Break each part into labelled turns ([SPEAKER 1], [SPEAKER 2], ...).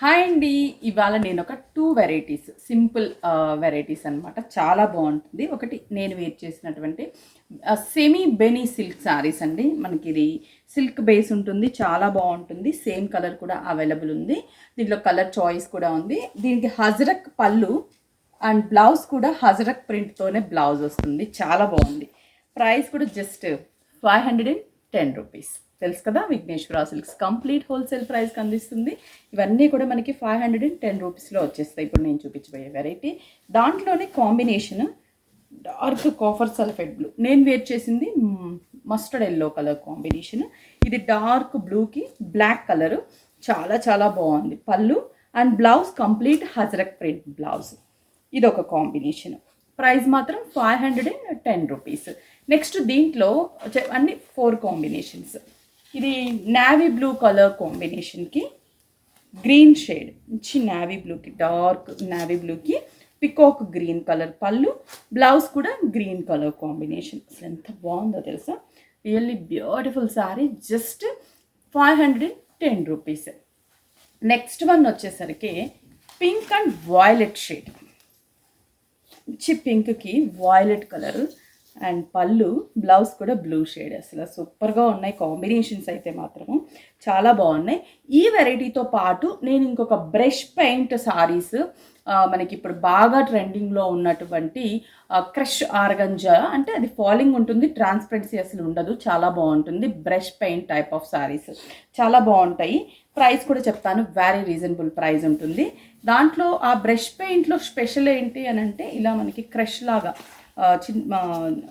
[SPEAKER 1] Hi అండి. ఇవాళ నేను ఒక 2 వెరైటీస్ సింపుల్ వెరైటీస్ అనమాట. చాలా బాగుంటుంది. ఒకటి నేను వేర్ చేసినటువంటి సెమీ బెనీ సిల్క్ శారీస్ అండి. మనకి ఇది సిల్క్ బేస్ ఉంటుంది, చాలా బాగుంటుంది. సేమ్ కలర్ కూడా అవైలబుల్ ఉంది. దీంట్లో కలర్ చాయిస్ కూడా ఉంది. దీనికి హజరక్ పళ్ళు అండ్ బ్లౌజ్ కూడా హజరక్ ప్రింట్తోనే బ్లౌజ్ వస్తుంది. చాలా బాగుంది. ప్రైస్ కూడా జస్ట్ 510 రూపీస్. తెలుసు కదా, విఘ్నేశ్వర సిల్క్స్ కంప్లీట్ హోల్సేల్ ప్రైస్కి అందిస్తుంది. ఇవన్నీ కూడా మనకి 510 రూపీస్లో వచ్చేస్తాయి. ఇప్పుడు నేను చూపించబోయే వెరైటీ దాంట్లోనే combination dark copper sulphate blue. నేను వేర్ చేసింది మస్టర్డ్ ఎల్లో కలర్ కాంబినేషన్. ఇది డార్క్ బ్లూకి బ్లాక్ కలరు. చాలా చాలా బాగుంది. పళ్ళు and blouse complete ajrakh print blouse. ఇది ఒక కాంబినేషన్. ప్రైస్ మాత్రం 510 రూపీస్. నెక్స్ట్ దీంట్లో అన్ని 4 కాంబినేషన్స్. ఇది నావీ బ్లూ కలర్ కాంబినేషన్కి గ్రీన్ షేడ్, మంచి నావీ బ్లూకి, డార్క్ నావీ బ్లూకి పికాక్ గ్రీన్ కలర్ పళ్ళు, బ్లౌజ్ కూడా గ్రీన్ కలర్ కాంబినేషన్. అసలు ఎంత బాగుందో తెలుసా. Really beautiful sari. Just 510 rupees. Next one వచ్చేసరికి పింక్ అండ్ వాయిలెట్ షేడ్. మంచి పింక్కి వాయిలెట్ కలర్ అండ్ పళ్ళు, బ్లౌజ్ కూడా బ్లూ షేడ్. అసలు సూపర్గా ఉన్నాయి కాంబినేషన్స్ అయితే మాత్రము చాలా బాగున్నాయి. ఈ వెరైటీతో పాటు నేను ఇంకొక బ్రష్ పెయింట్ సారీస్, మనకి ఇప్పుడు బాగా ట్రెండింగ్లో ఉన్నటువంటి క్రష్ ఆర్గంజా, అంటే అది ఫాలింగ్ ఉంటుంది, ట్రాన్స్పరెన్సీ అసలు ఉండదు, చాలా బాగుంటుంది. Brush paint type of saris చాలా బాగుంటాయి. ప్రైస్ కూడా చెప్తాను, వెరీ రీజనబుల్ ప్రైస్ ఉంటుంది. దాంట్లో ఆ బ్రష్ పెయింట్లో స్పెషల్ ఏంటి అని అంటే, ఇలా మనకి క్రష్ లాగా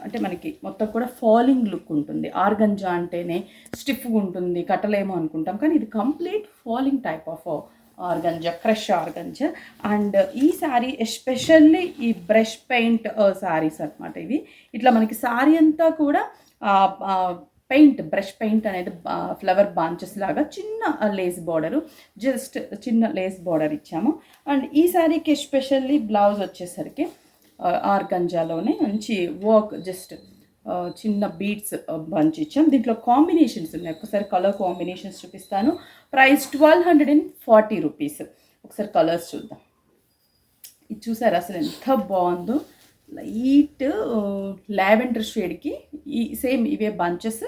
[SPEAKER 1] అంటే మనకి మొత్తం కూడా ఫాలింగ్ లుక్ ఉంటుంది. ఆర్గంజా అంటేనే స్టిఫ్గా ఉంటుంది, కట్టలేమో అనుకుంటాం, కానీ ఇది complete falling type of organza, crush organza. And ఈ శారీ ఎస్పెషల్లీ ఈ బ్రష్ పెయింట్ శారీస్ అనమాట. ఇవి ఇట్లా మనకి శారీ అంతా కూడా పెయింట్, బ్రష్ పెయింట్ అనేది ఫ్లవర్ బాంచెస్ లాగా చిన్న లేస్ బార్డరు, జస్ట్ చిన్న లేస్ బార్డర్ ఇచ్చాము. అండ్ ఈ శారీకి ఎస్పెషల్లీ బ్లౌజ్ వచ్చేసరికి ఆర్గంజాలోనే మంచి వర్క్, జస్ట్ చిన్న బీడ్స్ బంచ్ ఇచ్చాం. దీంట్లో కాంబినేషన్స్ ఉన్నాయి. ఒకసారి కలర్ కాంబినేషన్స్ చూపిస్తాను. Price 1240 rupees. ఒకసారి కలర్స్ చూద్దాం. ఇది చూసారు అసలు ఎంత బాగుందో. లైట్ లావెండర్ షేడ్కి ఈ సేమ్ ఇవే బంచెస్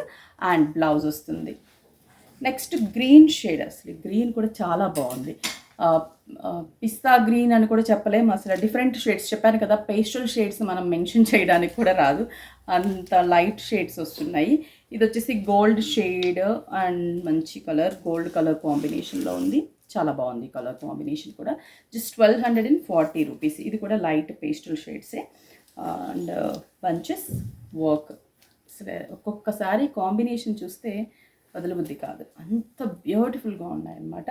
[SPEAKER 1] అండ్ బ్లౌజ్ వస్తుంది. Next green shade. అసలు గ్రీన్ కూడా చాలా బాగుంది. పిస్తా గ్రీన్ అని కూడా చెప్పలేము, అసలు డిఫరెంట్ షేడ్స్. చెప్పాను కదా, పేస్టల్ షేడ్స్ మనం మెన్షన్ చేయడానికి కూడా రాదు, అంత లైట్ షేడ్స్ వస్తున్నాయి. ఇది వచ్చేసి గోల్డ్ షేడ్ అండ్ మంచి కలర్, గోల్డ్ కలర్ కాంబినేషన్లో ఉంది. చాలా బాగుంది కలర్ కాంబినేషన్ కూడా. Just 1240 rupees. ఇది కూడా లైట్ పేస్టల్ షేడ్సే అండ్ బంచెస్ వర్క్. అసలు ఒక్కొక్కసారి కాంబినేషన్ చూస్తే వదలబుద్ధి కాదు, అంత బ్యూటిఫుల్గా ఉన్నాయన్నమాట.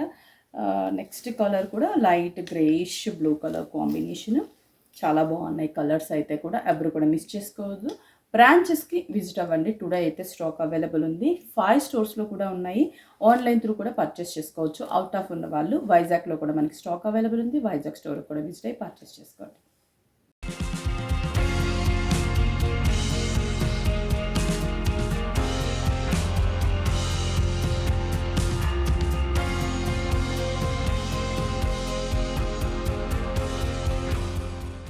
[SPEAKER 1] నెక్స్ట్ కలర్ కూడా light greyish blue colour combination. చాలా బాగున్నాయి కలర్స్ అయితే కూడా. ఎవరు కూడా మిస్ చేసుకోవద్దు. బ్రాంచెస్కి విజిట్ అవ్వండి. టుడే అయితే స్టాక్ అవైలబుల్ ఉంది. 5 స్టోర్స్లో కూడా ఉన్నాయి. ఆన్లైన్ త్రూ కూడా పర్చేస్ చేసుకోవచ్చు. అవుట్ ఆఫ్ ఉన్న వాళ్ళు వైజాగ్లో కూడా మనకి స్టాక్ అవైలబుల్ ఉంది. వైజాగ్ స్టోర్ కూడా విజిట్ అయ్యి పర్చేస్ చేసుకోండి.